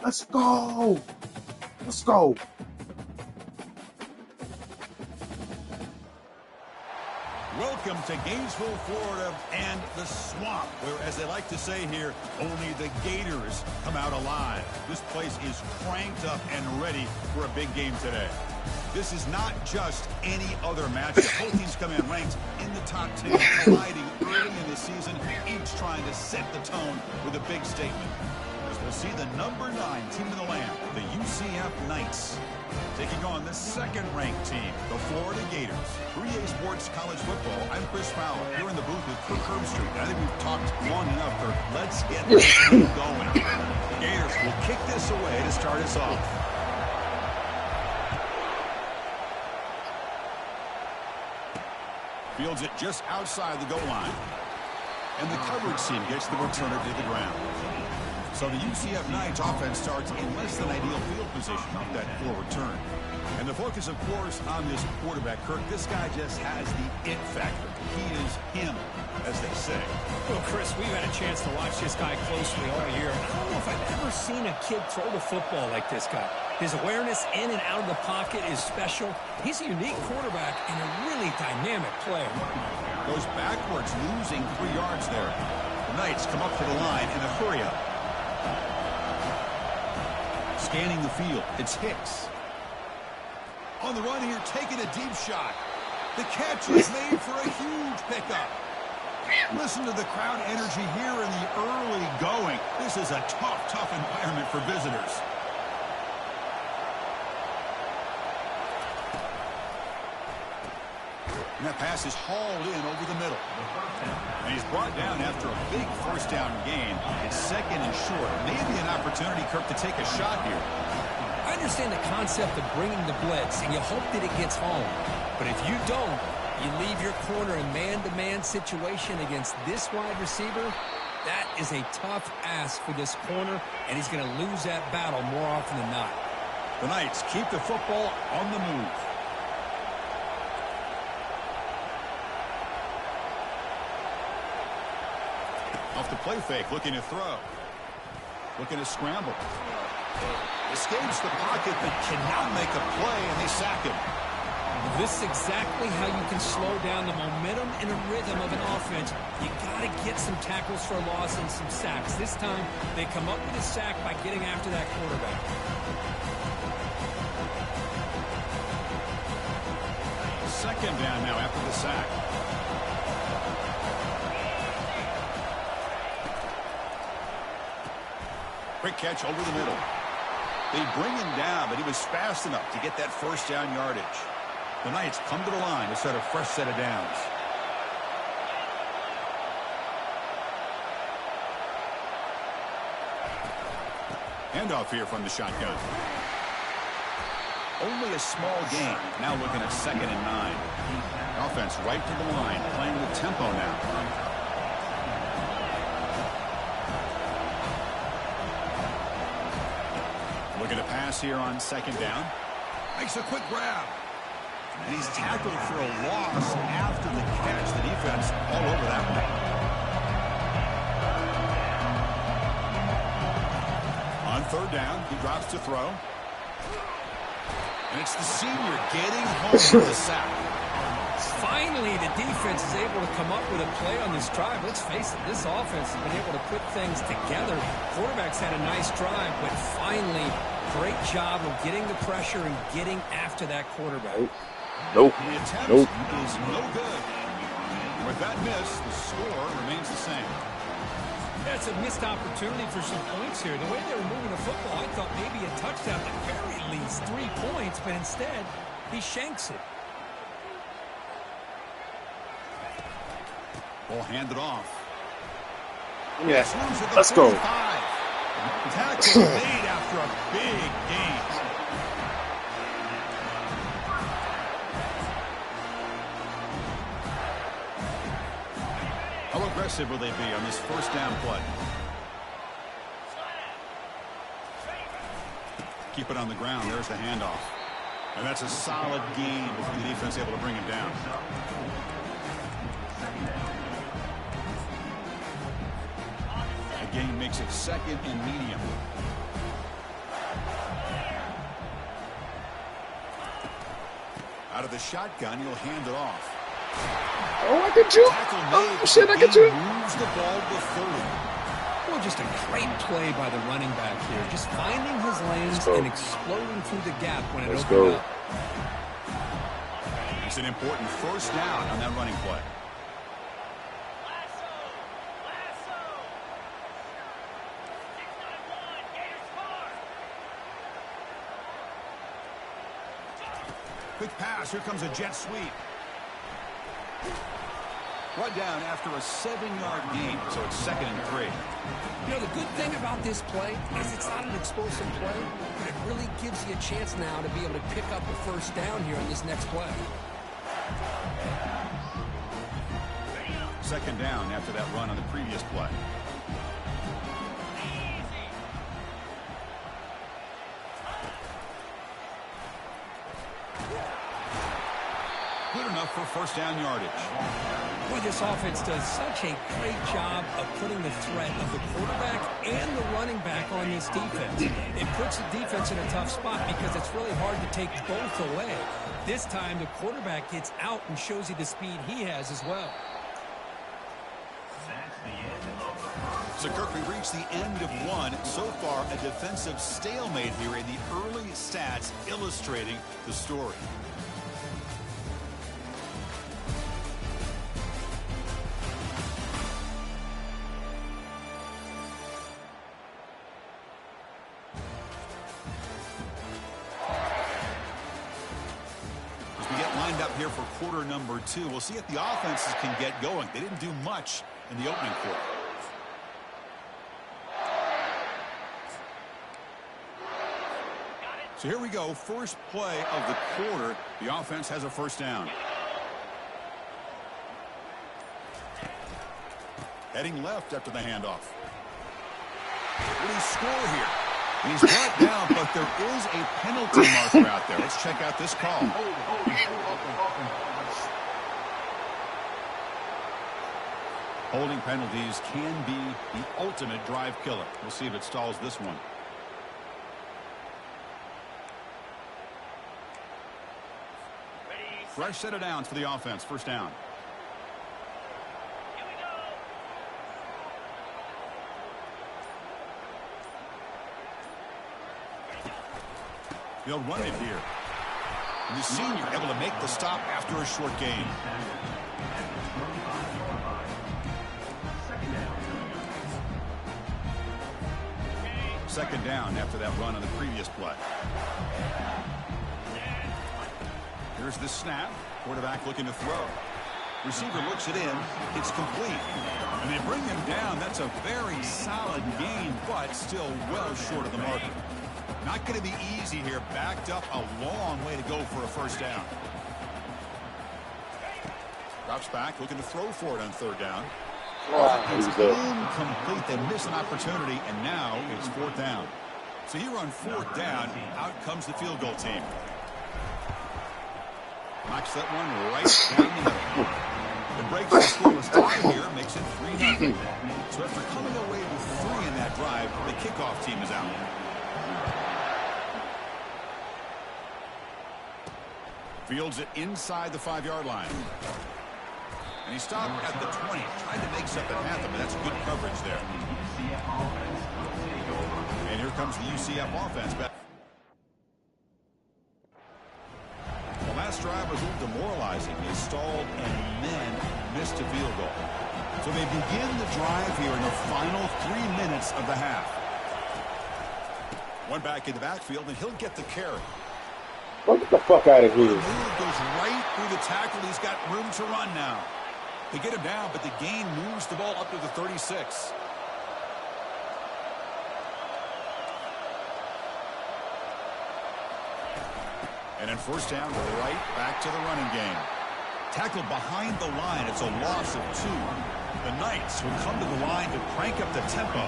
Let's go. Let's go. Welcome to Gainesville, Florida, and the swamp, where, as they like to say here, only the Gators come out alive. This place is cranked up and ready for a big game today. This is not just any other matchup. Both teams come in ranked in the top 10, colliding early in the season, each trying to set the tone with a big statement. As we'll see the number 9 team in the land, the UCF Knights, taking on the second-ranked team, the Florida Gators. 3A Sports College Football, I'm Chris Fowler, here in the booth with Kirk Herbstreit. I think we've talked long enough, Kirk. Let's get this thing going. The Gators will kick this away to start us off. Fields it just outside the goal line. And the coverage team gets the returner to the ground. So the UCF Knights offense starts in less than ideal field position off that full return. And the focus, of course, on this quarterback, Kirk. This guy just has the it factor. He is him, as they say. Well, Chris, we've had a chance to watch this guy closely all year. I don't know if I've ever seen a kid throw the football like this guy. His awareness in and out of the pocket is special. He's a unique quarterback and a really dynamic player. Goes backwards, losing 3 yards there. The Knights come up to the line in a hurry-up. Scanning the field, it's Hicks. On the run here, taking a deep shot. The catch is made for a huge pickup. Listen to the crowd energy here in the early going. This is a tough environment for visitors. And that pass is hauled in over the middle. And he's brought down after a big first down gain. It's second and short. Maybe an opportunity, Kirk, to take a shot here. I understand the concept of bringing the blitz, and you hope that it gets home. But if you don't, you leave your corner in man-to-man situation against this wide receiver. That is a tough ask for this corner, and he's going to lose that battle more often than not. The Knights keep the football on the move. Off the play fake, looking to throw. Looking to scramble. Escapes the pocket, but cannot make a play, and they sack him. This is exactly how you can slow down the momentum and a rhythm of an offense. You got to get some tackles for a loss and some sacks. This time, they come up with a sack by getting after that quarterback. Second down now after the sack. Quick catch over the middle. They bring him down, but he was fast enough to get that first down yardage. The Knights come to the line to set a fresh set of downs. Handoff here from the shotgun. Only a small gain. Now looking at 2nd and 9. Offense right to the line, playing with tempo now. Looking to pass here on 2nd down. Makes a quick grab. And he's tackled for a loss after the catch. The defense all over that one. On 3rd down, he drops to throw. And it's the senior getting home with the sack. Finally, the defense is able to come up with a play on this drive. Let's face it, this offense has been able to put things together. Quarterback's had a nice drive, but finally, great job of getting the pressure and getting after that quarterback. Nope. The attempt is no good. With that miss, the score remains the same. That's a missed opportunity for some points here. The way they were moving the football, I thought maybe a touchdown, at the very least 3 points, but instead, he shanks it. Ball handed off. Yeah, let's go. Tackle made after a big gain. How aggressive will they be on this first down play? Keep it on the ground. There's the handoff. And that's a solid gain before the defense able to bring him down. The gain makes it 2nd and medium. Out of the shotgun, he'll hand it off. Oh, I get you. Oh, shit, I get you. Moves the ball to 30. Well, just a great play by the running back here. Just finding his lanes and exploding through the gap when it opened up. It's an important first down on that running play. Quick pass. Here comes a jet sweep. Brought down after a 7-yard gain, so it's 2nd and 3. You know, the good thing about this play is it's not an explosive play, but it really gives you a chance now to be able to pick up a first down here on this next play. 2nd down after that run on the previous play. Good enough for first down yardage. Boy, this offense does such a great job of putting the threat of the quarterback and the running back on this defense. It puts the defense in a tough spot because it's really hard to take both away. This time, the quarterback gets out and shows you the speed he has as well. So, Kirk, we reached the end of one. So far, a defensive stalemate here in the early stats illustrating the story. Here for quarter number 2. We'll see if the offenses can get going. They didn't do much in the opening quarter. So here we go. First play of the quarter. The offense has a first down. Heading left after the handoff. Will he score here? He's brought down, but there is a penalty marker out there. Let's check out this call. Holding penalties can be the ultimate drive killer. We'll see if it stalls this one. Fresh set of downs for the offense. First down. They'll run it here. And the senior able to make the stop after a short gain. Second down after that run on the previous play. Here's the snap. Quarterback looking to throw. Receiver looks it in. It's complete. And they bring him down. That's a very solid gain, but still well short of the marker. Not going to be easy here. Backed up a long way to go for a first down. Drops back, looking to throw for it on third down. It's incomplete. They missed an opportunity, and now it's fourth down. So here on fourth down, out comes the field goal team. Knocks that one right down the middle. It breaks the scoreless tie here, makes it 3-0. So after coming away with 3 in that drive, the kickoff team is out. Fields it inside the 5-yard line. And he stopped at the 20. Tried to make something happen, but that's good coverage there. And here comes the UCF offense back. The last drive was a little demoralizing. They stalled and then missed a field goal. So they begin the drive here in the final 3 minutes of the half. One back in the backfield, and he'll get the carry. Get the fuck out of here. The move goes right through the tackle. He's got room to run now. They get him down, but the gain moves the ball up to the 36. And then first down, right back to the running game. Tackled behind the line. It's a loss of 2. The Knights will come to the line to crank up the tempo.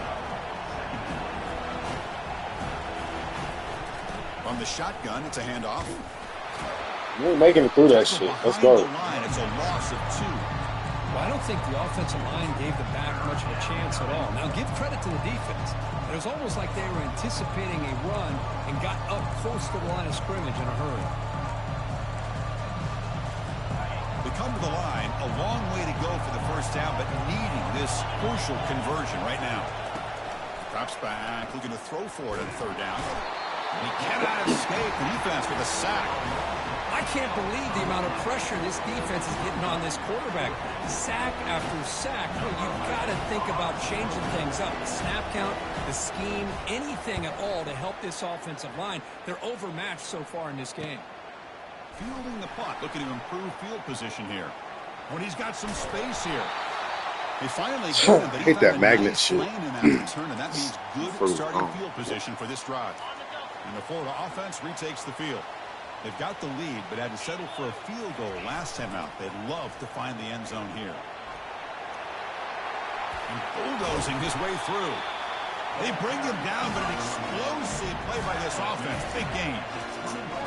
From the shotgun, it's a handoff. You ain't making it through that shit. Let's go. It's a loss of 2. Well, I don't think the offensive line gave the back much of a chance at all. Now, give credit to the defense. It was almost like they were anticipating a run and got up close to the line of scrimmage in a hurry. come to the line, a long way to go for the first down, but needing this crucial conversion right now. Drops back, looking to throw for it on third down. He cannot escape the defense with a sack. I can't believe the amount of pressure this defense is getting on this quarterback. Sack after sack. Well, you've got to think about changing things up. The snap count, the scheme, anything at all to help this offensive line. They're overmatched so far in this game. Fielding the punt, looking to improve field position here. When he's got some space here. They finally get him, but he hate that found a magnet nice shit. lane in that return, and that means good starting field position for this drive. And the Florida offense retakes the field. They've got the lead, but had to settle for a field goal last time out. They'd love to find the end zone here. And bulldozing his way through. They bring him down, but an explosive play by this offense. Big game.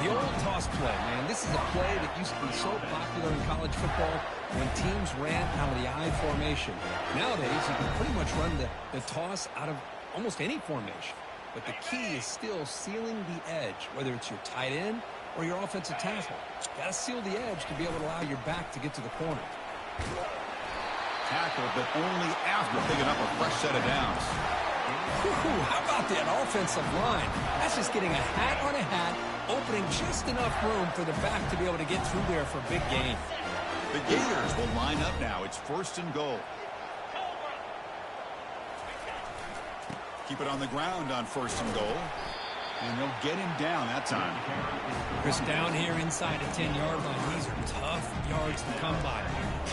The old toss play, man. This is a play that used to be so popular in college football when teams ran out of the I formation. Nowadays, you can pretty much run the toss out of almost any formation. But the key is still sealing the edge, whether it's your tight end or your offensive tackle. Got to seal the edge to be able to allow your back to get to the corner. Tackled, but only after picking up a fresh set of downs. Ooh, how about that offensive line? That's just getting a hat on a hat, opening just enough room for the back to be able to get through there for a big gain. The Gators will line up now. It's 1st and goal. Keep it on the ground on 1st and goal. And they'll get him down that time. Chris, down here inside the 10-yard line, these are tough yards to come by.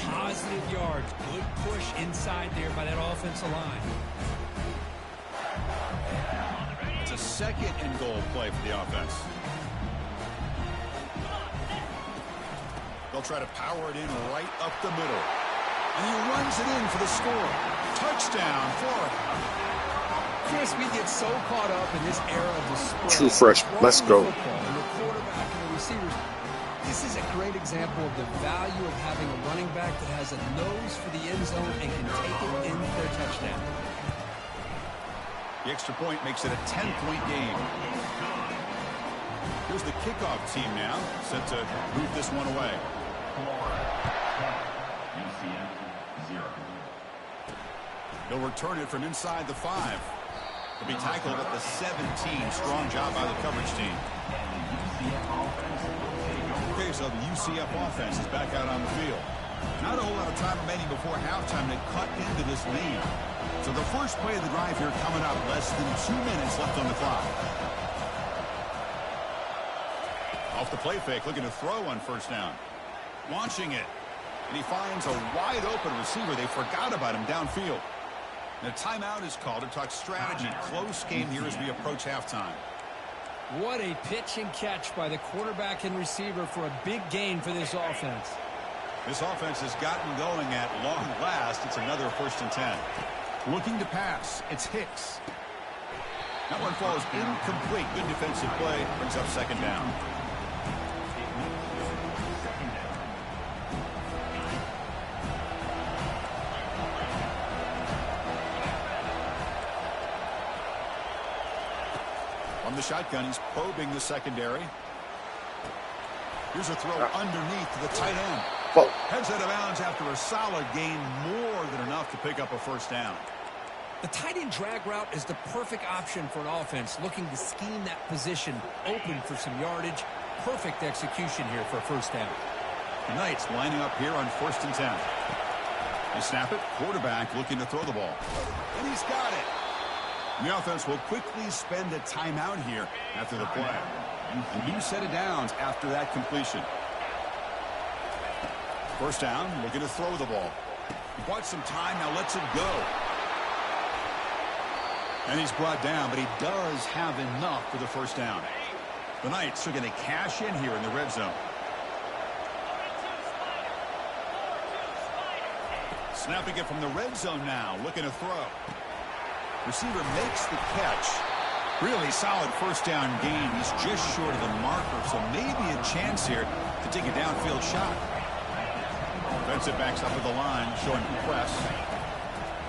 Positive yards, good push inside there by that offensive line. It's a 2nd and goal play for the offense. They'll try to power it in right up the middle. And he runs it in for the score. Touchdown, Florida. Chris, we get so caught up in this era of the spread. True fresh. Let's go. And the quarterback and the receivers. This is a great example of the value of having a running back that has a nose for the end zone and can take it in for a touchdown. The extra point makes it a 10-point game. Here's the kickoff team now, set to move this one away. They'll return it from inside the 5. They'll be tackled at the 17. Strong job by the coverage team. Okay, so the UCF offense is back out on the field. Not a whole lot of time remaining before halftime to cut into this lead. So the first play of the drive here coming up, less than 2 minutes left on the clock. Off the play fake, looking to throw on 1st down. Launching it. And he finds a wide open receiver. They forgot about him downfield. And a timeout is called to talk strategy. Close game here as we approach halftime. What a pitch and catch by the quarterback and receiver for a big gain for this offense. This offense has gotten going at long last. It's another 1st and 10. Looking to pass. It's Hicks. That one falls incomplete. Good defensive play. Brings up 2nd down. From the shotgun, he's probing the secondary. Here's a throw underneath to the tight end. Whoa. Heads out of bounds after a solid gain, more than enough to pick up a 1st down. The tight end drag route is the perfect option for an offense looking to scheme that position open for some yardage. Perfect execution here for a 1st down. The Knights lining up here on 1st and 10. They snap it. Quarterback looking to throw the ball. And he's got it. And the offense will quickly spend a timeout here after the play. A new set of downs after that completion. 1st down, looking to throw the ball. He bought some time, now lets it go. And he's brought down, but he does have enough for the 1st down. The Knights are going to cash in here in the red zone. Snapping it from the red zone now, looking to throw. Receiver makes the catch. Really solid 1st down gain. He's just short of the marker, so maybe a chance here to take a downfield shot. Defensive backs up at the line, showing press.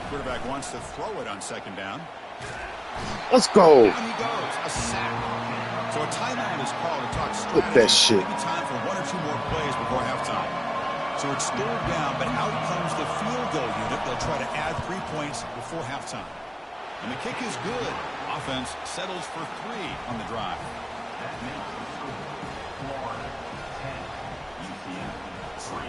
Quarterback wants to throw it on 2nd down. Let's go. Down he goes, a sack. So a timeout is called to talk strategy. Look at that shit. Maybe time for 1 or 2 more plays before halftime. So it's still down, but out comes the field goal unit. They'll try to add 3 points before halftime. And the kick is good. Offense settles for 3 on the drive. That makes the score Florida 10, UCF 3.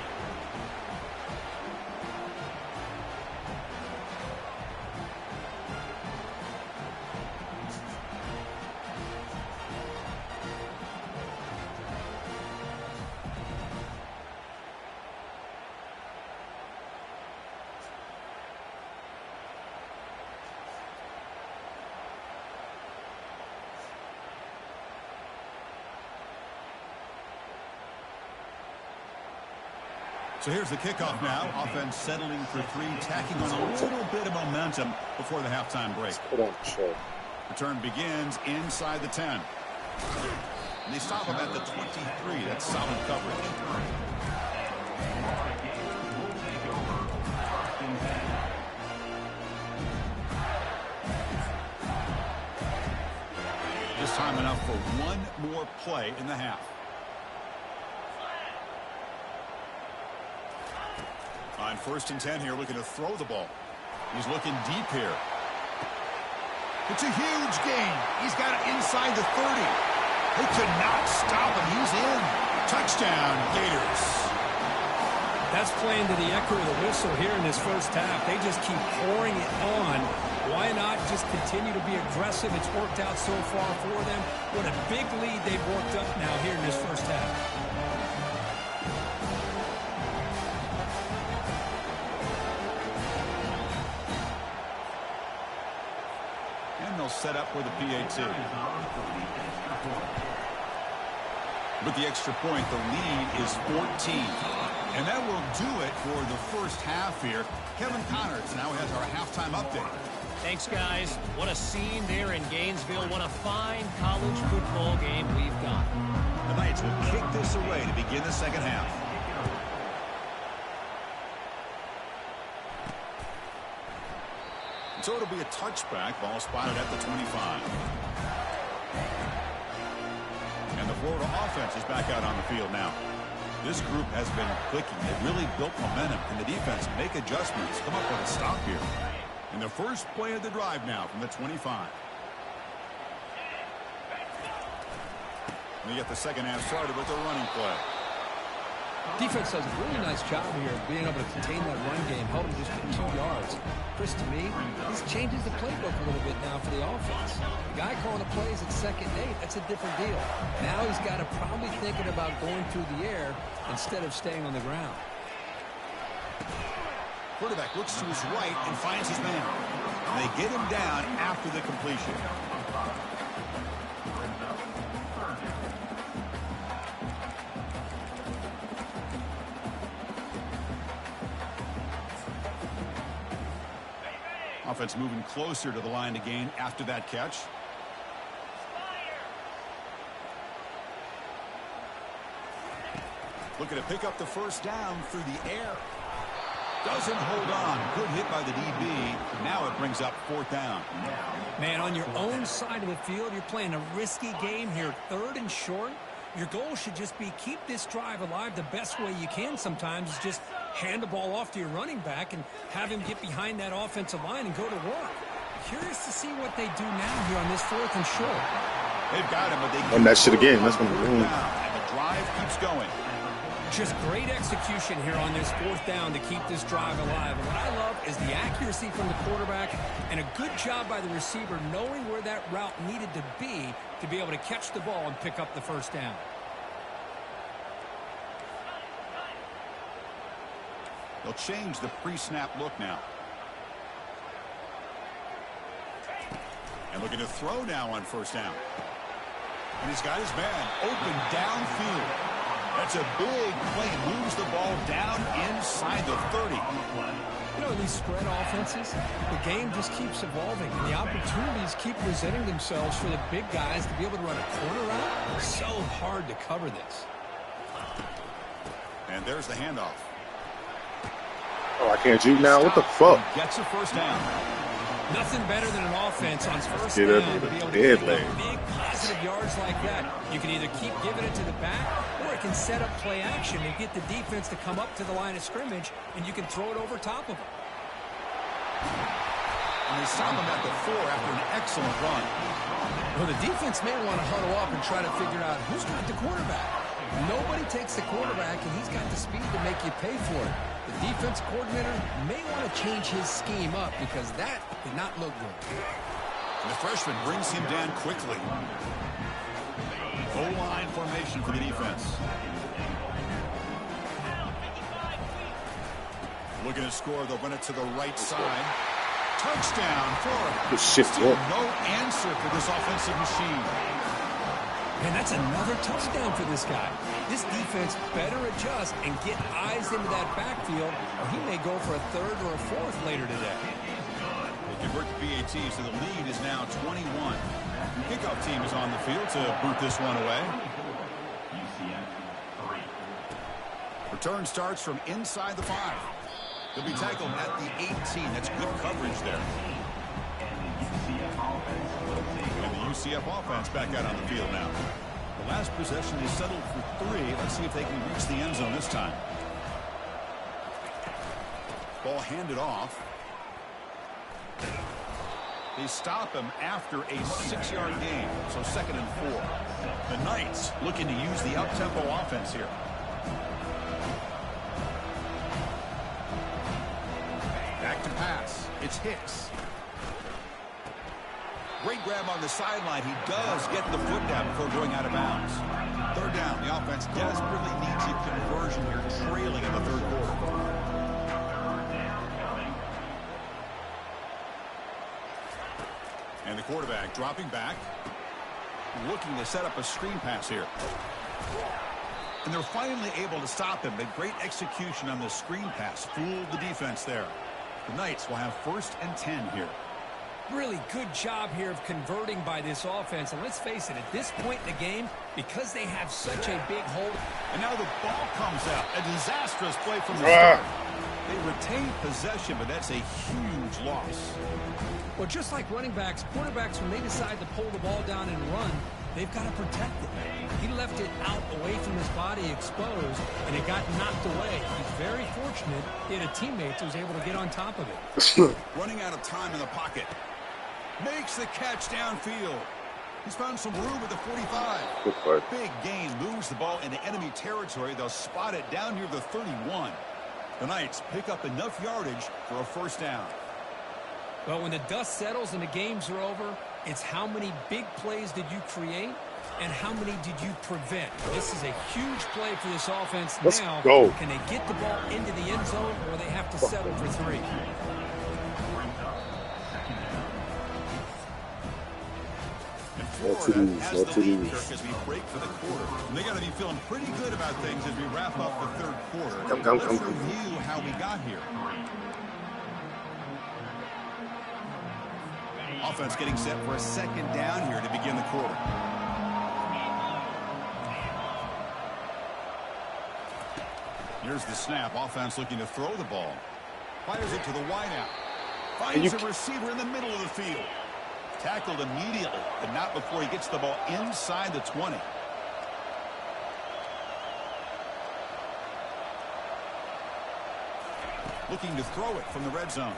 So here's the kickoff now. Offense settling for 3, tacking on a little bit of momentum before the halftime break. Put on the show. Return begins inside the 10. And they stop him at the 23. That's solid coverage. This time enough for one more play in the half. On 1st and 10 here, looking to throw the ball. He's looking deep here. It's a huge gain. He's got it inside the 30. They could not stop him. He's in. Touchdown, Gators. That's playing to the echo of the whistle here in this first half. They just keep pouring it on. Why not just continue to be aggressive? It's worked out so far for them. What a big lead they've worked up now here in this first half. Set up for the PAT. With the extra point, the lead is 14. And that will do it for the first half here. Kevin Connors now has our halftime update. Thanks, guys. What a scene there in Gainesville. What a fine college football game we've got. The Knights will kick this away to begin the second half. So it'll be a touchback, ball spotted at the 25. And the Florida offense is back out on the field now. This group has been clicking. They've really built momentum, and the defense make adjustments. Come up with a stop here. And the first play of the drive now from the 25. And you get the second half started with the running play. Defense does a really nice job here of being able to contain that run game, held him just for 2 yards. Chris, to me, this changes the playbook a little bit now for the offense. The guy calling the plays at 2nd and 8, that's a different deal. Now he's got to probably thinking about going through the air instead of staying on the ground. Quarterback looks to his right and finds his man. And they get him down after the completion. Offense moving closer to the line to gain after that catch. Looking to pick up the first down through the air. Doesn't hold on. Good hit by the DB. Now it brings up 4th down. Man, on your own side of the field, you're playing a risky game here. 3rd and short. Your goal should just be keep this drive alive the best way you can sometimes. Is just hand the ball off to your running back and have him get behind that offensive line and go to work. Curious to see what they do now here on this 4th and short. They've got him, but they run that shit again. That's going to ruin. And the drive keeps going. Just great execution here on this 4th down to keep this drive alive. And what I love is the accuracy from the quarterback and a good job by the receiver knowing where that route needed to be able to catch the ball and pick up the first down. They'll change the pre-snap look now. And looking to throw now on 1st down. And he's got his man open downfield. That's a big play. Moves the ball down inside the 30. You know, these spread offenses, the game just keeps evolving, and the opportunities keep presenting themselves for the big guys to be able to run a corner route. It's so hard to cover this. And there's the handoff. Oh, I can't shoot now? What the fuck? Gets a first down. Nothing better than an offense on first down to be able to get big positive yards like that. You can either keep giving it to the back, or quarterback can set up play action and get the defense to come up to the line of scrimmage, and you can throw it over top of them. And they stop him at the 4 after an excellent run. Well, the defense may want to huddle up and try to figure out who's got the quarterback. Nobody takes the quarterback, and he's got the speed to make you pay for it. The defense coordinator may want to change his scheme up because that did not look good. And the freshman brings him down quickly. O-line formation for the defense. Looking to score, they'll run it to the right side. Touchdown, Florida. Good shift, Still no answer for this offensive machine. And that's another touchdown for this guy. This defense better adjust and get eyes into that backfield, or he may go for a 3rd or a 4th later today. They convert to BAT, so the lead is now 21. Kickoff team is on the field to boot this one away. Return starts from inside the 5. He'll be tackled at the 18. That's good coverage there. And the UCF offense back out on the field now. The last possession is settled for 3. Let's see if they can reach the end zone this time. Ball handed off. They stop him after a 6-yard gain, so 2nd and 4. The Knights looking to use the up-tempo offense here. Back to pass. It's Hicks. Great grab on the sideline. He does get the foot down before going out of bounds. 3rd down. The offense desperately needs a conversion here, trailing in the 3rd quarter. And the quarterback dropping back, looking to set up a screen pass here. And they're finally able to stop him. But great execution on the screen pass. Fooled the defense there. The Knights will have 1st and 10 here. Really good job here of converting by this offense. And let's face it, at this point in the game, because they have such a big hold. And now the ball comes out. A disastrous play from the start. They retain possession, but that's a huge loss. Well, just like running backs, quarterbacks, when they decide to pull the ball down and run, they've got to protect it. He left it out away from his body exposed, and it got knocked away. He's very fortunate he had a teammate who was able to get on top of it. Running out of time in the pocket. Makes the catch downfield. He's found some room at the 45. Big gain, moves the ball into enemy territory. They'll spot it down near the 31. The Knights pick up enough yardage for a 1st down. Well, when the dust settles and the games are over, it's how many big plays did you create and how many did you prevent. This is a huge play for this offense. Let's now, go. Can they get the ball into the end zone, or they have to settle for 3? Florida has the lead, Kirk, as we break for the quarter. And they got to be feeling pretty good about things as we wrap up the 3rd quarter. Let's review how we got here. Offense getting set for a 2nd down here to begin the quarter. Here's the snap. Offense looking to throw the ball. Fires it to the wideout. Finds a receiver in the middle of the field. Tackled immediately, but not before he gets the ball inside the 20. Looking to throw it from the red zone.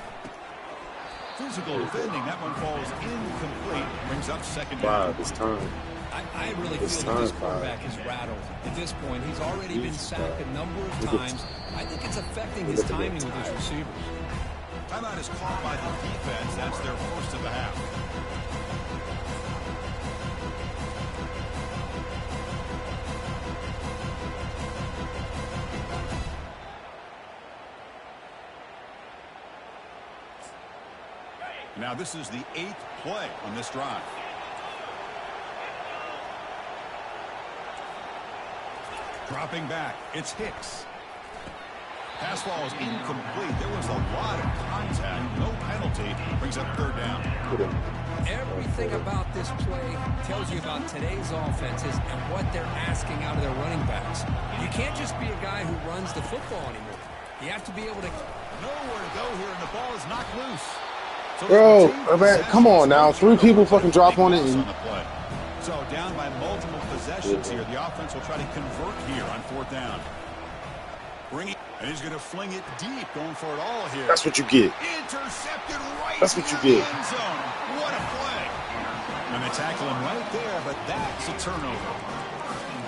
Physical defending. That one falls incomplete. Brings up 2nd down. Wow, this time. I really feel that this quarterback is rattled. At this point, he's already been sacked a number of times. I think it's affecting his timing with his receivers. Timeout is called by the defense. That's their 1st of the half. Now this is the 8th play on this drive. Dropping back, it's Hicks. Pass ball is incomplete. There was a lot of contact, no penalty. Brings up 3rd down. Everything about this play tells you about today's offenses and what they're asking out of their running backs. You can't just be a guy who runs the football anymore. You have to be able to... Nowhere to go here, and the ball is knocked loose. Bro, man, come on now. 3 people fucking drop on it. And... So So down by multiple possessions here. The offense will try to convert here on 4th down. And he's going to fling it deep, going for it all here. That's what you get. Intercepted right. That's what you near get. the end zone. What a play. And they tackle him right there, but that's a turnover.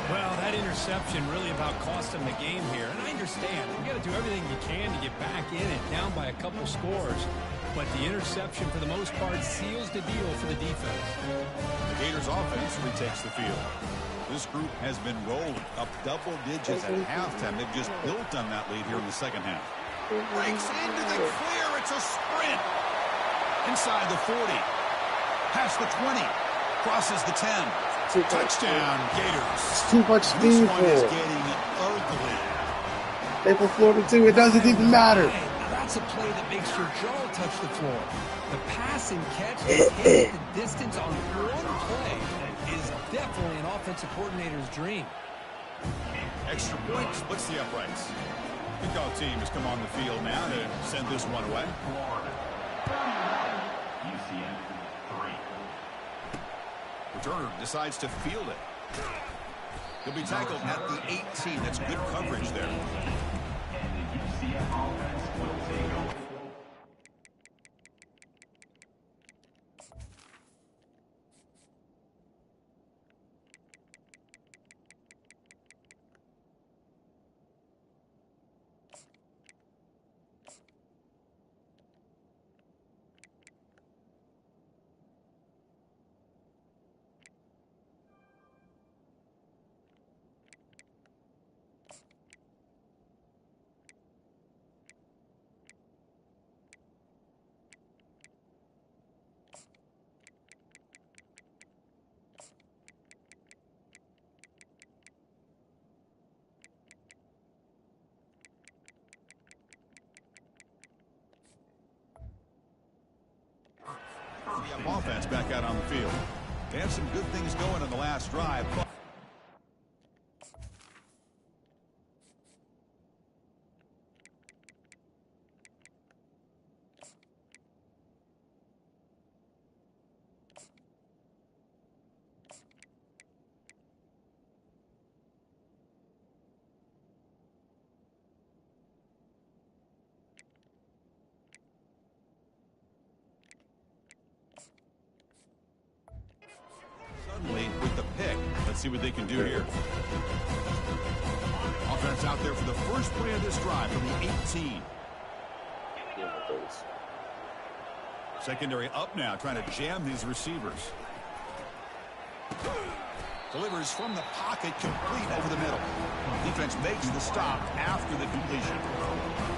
Well, that interception really about cost him the game here. And I understand. You got to do everything you can to get back in it, down by a couple scores. But the interception, for the most part, seals the deal for the defense. The Gators offense retakes the field. This group has been rolling up double digits at halftime. They've just built on that lead here in the second half. Breaks into the clear. It's a sprint. Inside the 40. Past the 20. Crosses the 10. Touchdown, Gators. It's too much speed This one is for it. getting ugly. They for Florida too. It doesn't even matter. Now that's a play that makes your jaw touch the floor. The pass and catch that hit the distance on one play is definitely an offensive coordinator's dream. Extra point splits the uprights. Kickoff team has come on the field now to send this one away. UCF 3. Returner decides to field it. He'll be tackled at the 18. That's good coverage there. And the UCF offense will take over. The offense back out on the field. They have some good things going on the last drive. With the pick. Let's see what they can do here. Offense out there for the first play of this drive from the 18. Secondary up now, trying to jam these receivers. Delivers from the pocket, complete over the middle. Defense makes the stop after the completion.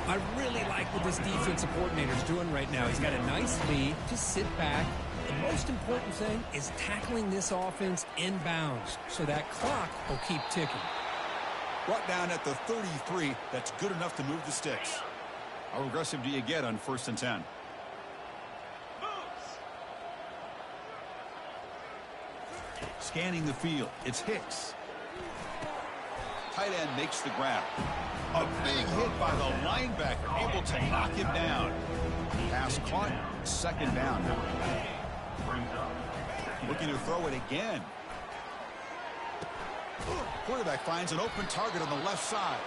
I really like what this defensive coordinator's doing right now. He's got a nice lead. Just sit back. The most important thing is tackling this offense inbounds so that clock will keep ticking. Brought down at the 33. That's good enough to move the sticks. How aggressive do you get on 1st and 10? Scanning the field. It's Hicks. Tight end makes the grab. A big hit by the linebacker, able to knock him down. Pass caught. 2nd down now. Looking to throw it again. Quarterback finds an open target on the left side.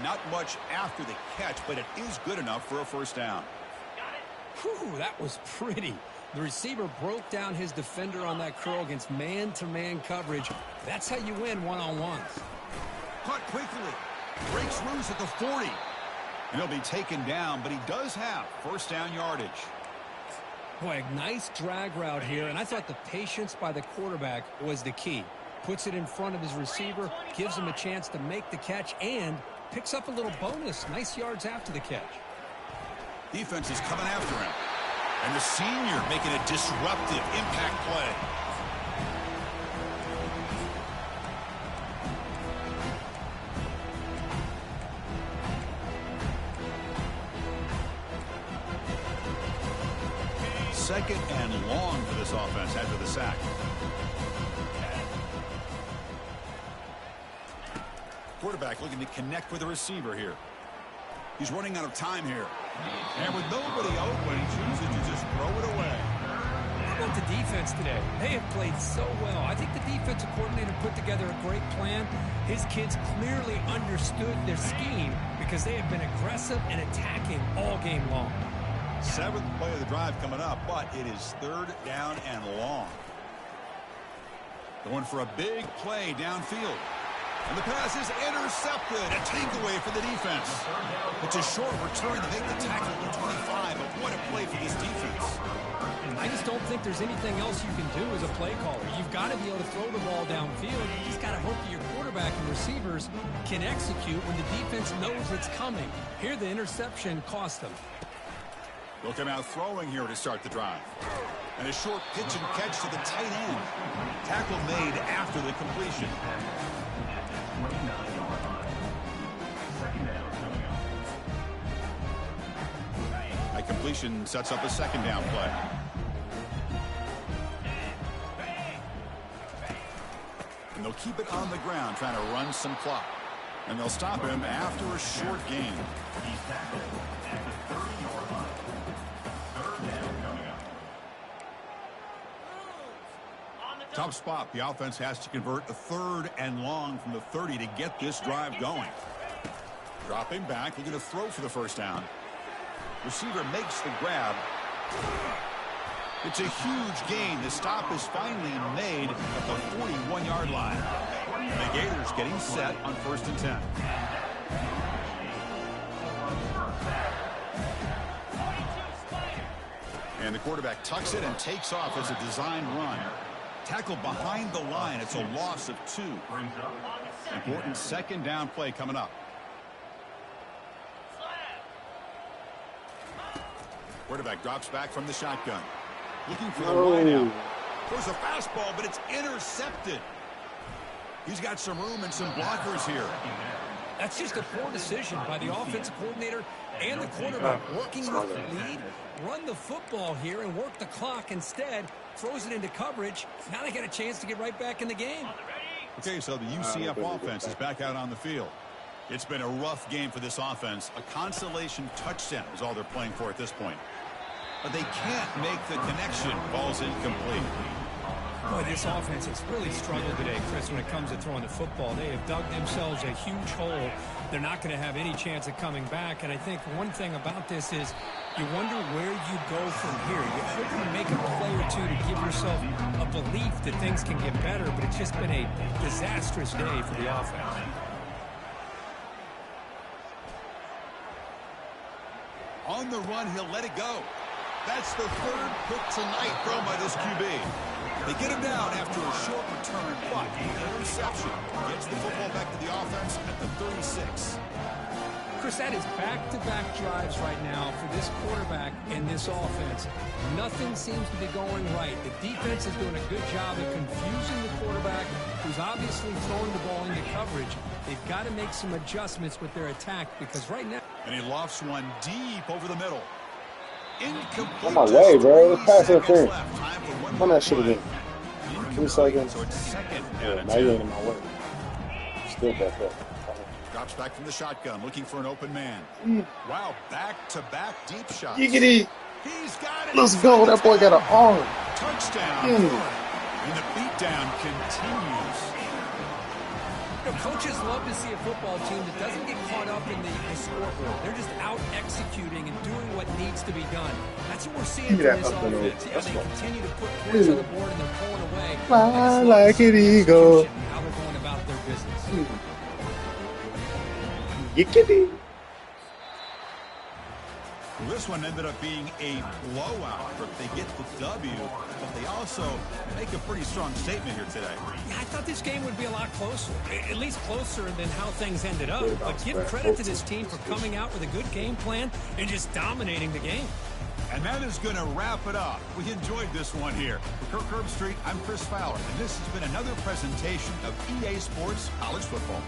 Not much after the catch, but it is good enough for a 1st down. Whew, that was pretty. The receiver broke down his defender on that curl against man-to-man coverage. That's how you win one-on-ones. Caught quickly. Breaks loose at the 40. And he'll be taken down, but he does have 1st down yardage. Boy, a nice drag route here, and I thought the patience by the quarterback was the key. Puts it in front of his receiver, gives him a chance to make the catch, and picks up a little bonus. Nice yards after the catch. Defense is coming after him. And the senior making a disruptive impact play. Second and long for this offense after the sack. Quarterback looking to connect with the receiver here. He's running out of time here. And with nobody open, he chooses to just throw it away. about the defense today? They have played so well. I think the defensive coordinator put together a great plan. His kids clearly understood their scheme because they have been aggressive and attacking all game long. 7th play of the drive coming up, but it is 3rd down and long. Going for a big play downfield. And the pass is intercepted. A takeaway for the defense. It's a short return to make the tackle at the 25, but what a play for this defense. I just don't think there's anything else you can do as a play caller. You've got to be able to throw the ball downfield. You just got to hope that your quarterback and receivers can execute when the defense knows it's coming. Here, the interception cost them. They'll come out throwing here to start the drive. And a short pitch and catch to the tight end. Tackle made after the completion. That completion sets up a 2nd down play. And they'll keep it on the ground, trying to run some clock. And they'll stop him after a short gain. He's tackled at the 30-yard line. 3rd down coming up. Tough spot. The offense has to convert a 3rd and long from the 30 to get this drive going. Dropping back, looking to throw for the 1st down. Receiver makes the grab. It's a huge gain. The stop is finally made at the 41-yard line. The Gators getting set on 1st and 10. And the quarterback tucks it and takes off as a design run. Tackled behind the line. It's a loss of 2. Important 2nd down play coming up. Quarterback drops back from the shotgun. Looking for the wideout. There's a fastball, but it's intercepted. He's got some room and some blockers here. That's just a poor decision by the offensive coordinator and the quarterback. Working with the lead, run the football here and work the clock instead. Throws it into coverage. Now they get a chance to get right back in the game. Okay, so the UCF offense is back out on the field. It's been a rough game for this offense. A consolation touchdown is all they're playing for at this point. But they can't make the connection. Ball's incomplete. Boy, this offense has really struggled today, Chris, when it comes to throwing the football. They have dug themselves a huge hole. They're not going to have any chance of coming back. And I think one thing about this is you wonder where you go from here. You hope you make a play or two to give yourself a belief that things can get better, but it's just been a disastrous day for the offense. On the run, he'll let it go. That's the 3rd pick tonight thrown by this QB. They get him down after a short return, but the interception gets the football back to the offense at the 36. Chris, that is back-to-back drives right now for this quarterback and this offense. Nothing seems to be going right. The defense is doing a good job of confusing the quarterback, who's obviously throwing the ball into coverage. They've got to make some adjustments with their attack because right now... And he lofts one deep over the middle. Incomplete. On my way, bro. Let's pass it through. Run that shit again. 2 seconds. So it's 2nd Yeah, down now and you 2. ain't in my way. Still back up. Drops back from the shotgun, looking for an open man. Wow, back-to-back deep shots. Giggity. He's got it. Let's go. That boy got an arm. Touchdown. And the beatdown continues. You know, coaches love to see a football team that doesn't get caught up in the scoreboard. They're just out executing and doing what needs to be done. That's what we're seeing from this offense. Yeah, they continue to put points on the board and they're pulling away. Fly like an eagle. How they're going about their business. Giggity. Well, this one ended up being a blowout. They get the W, but they also make a pretty strong statement here today. Yeah, I thought this game would be a lot closer, at least closer than how things ended up. But give credit to this team for coming out with a good game plan and just dominating the game. And that is going to wrap it up. We enjoyed this one here. For Kirk Herbstreit, I'm Chris Fowler, and this has been another presentation of EA Sports College Football.